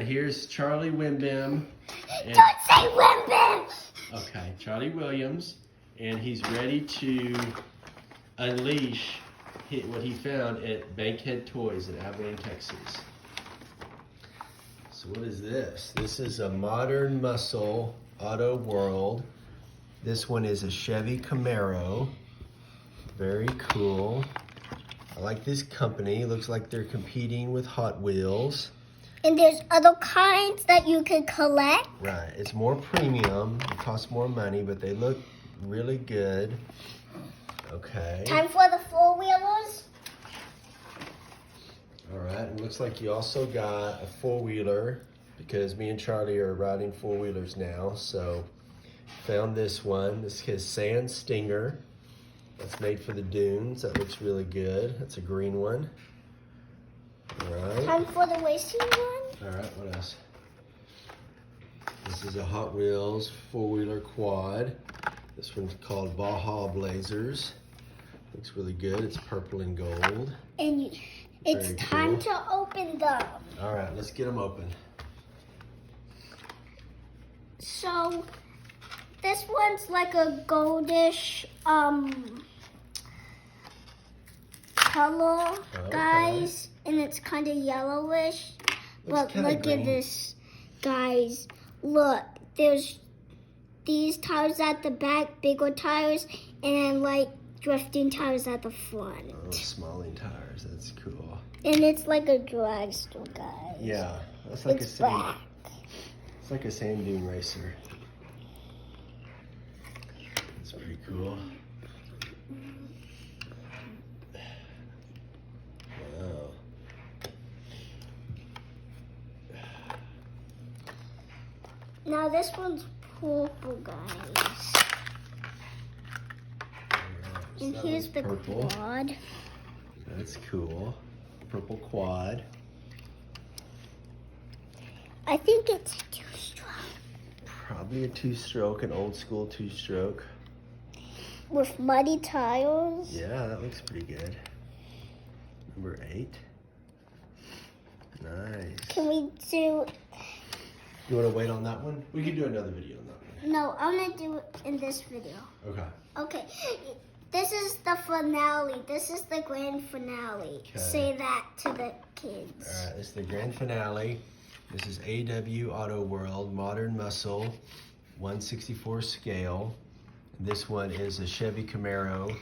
right, here's Charlie Wimbim. Don't say Wimbim! Okay, Charlie Williams, and he's ready to unleash what he found at Bankhead Toys in Abilene, Texas. So what is this? This is a modern muscle auto world. This one is a Chevy Camaro. Very cool. I like this company. Looks like they're competing with Hot Wheels. And there's other kinds that you can collect. Right. It's more premium. It costs more money, but they look really good. Okay. Time for the four-wheelers. All right. It looks like you also got a four-wheeler because me and Charlie are riding four-wheelers now. So found this one. This is Sand Stinger. That's made for the dunes. That looks really good. That's a green one. All right. Time for the racing one. All right, what else? This is a Hot Wheels four-wheeler quad. This one's called Baja Blazers. Looks really good. It's purple and gold. And it's Very time cool. to open them. All right, let's get them open. So, this one's like a goldish color, guys. And it's kind of yellowish. But look at this, guys. Look, there's these tires at the back, bigger tires, and then like drifting tires at the front. Oh, smalling tires. That's cool. And it's like a dragster, guys. Yeah, that's like It's a sand. black. It's like a sand dune racer. That's pretty cool. Wow. Now this one's purple, guys. And That here's one's the purple. quad. That's cool. Purple quad. I think it's a two-stroke. Probably a two-stroke, an old school two-stroke. With muddy tires. Yeah, that looks pretty good. Number 8. Nice. Can we do... You want to wait on that one? We can do another video on that one. No, I'm going to do it in this video. Okay. Okay. This is the finale. This is the grand finale. Okay. Say that to the kids. All right, this is the grand finale. This is AW Auto World Modern Muscle 1/64 scale. This one is a Chevy Camaro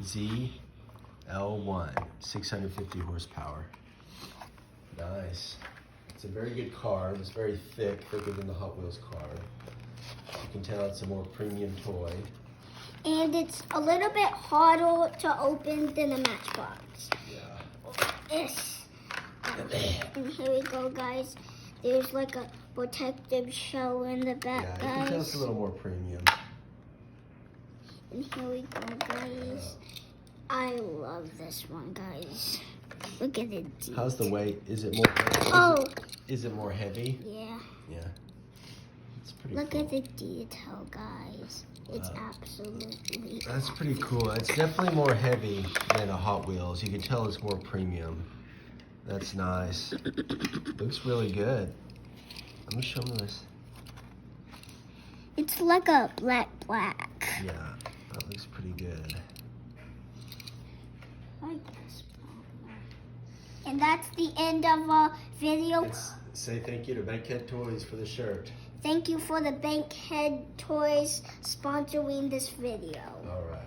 ZL1, 650 horsepower. Nice. It's a very good card. It's very thick, thicker than the Hot Wheels card. You can tell it's a more premium toy. And it's a little bit harder to open than a Matchbox. Yeah. Yes. And here we go, guys. There's like a protective shell in the back, Yeah, you can tell it's guys. a little more premium. And here we go, guys. I love this one, guys. Look at it. How's the weight? Is it more? Oh. Is it more heavy? Yeah. Yeah. It's pretty Look cool. at the detail, guys. It's Wow. absolutely That's pretty cool. It's definitely more heavy than a Hot Wheels. You can tell it's more premium. That's nice. Looks really good. Let me show them this. It's like a black. Yeah, that looks pretty good. Like this. And that's the end of our video. Let's say thank you to Bankhead Toys for the shirt. Thank you for the Bankhead Toys sponsoring this video. All right.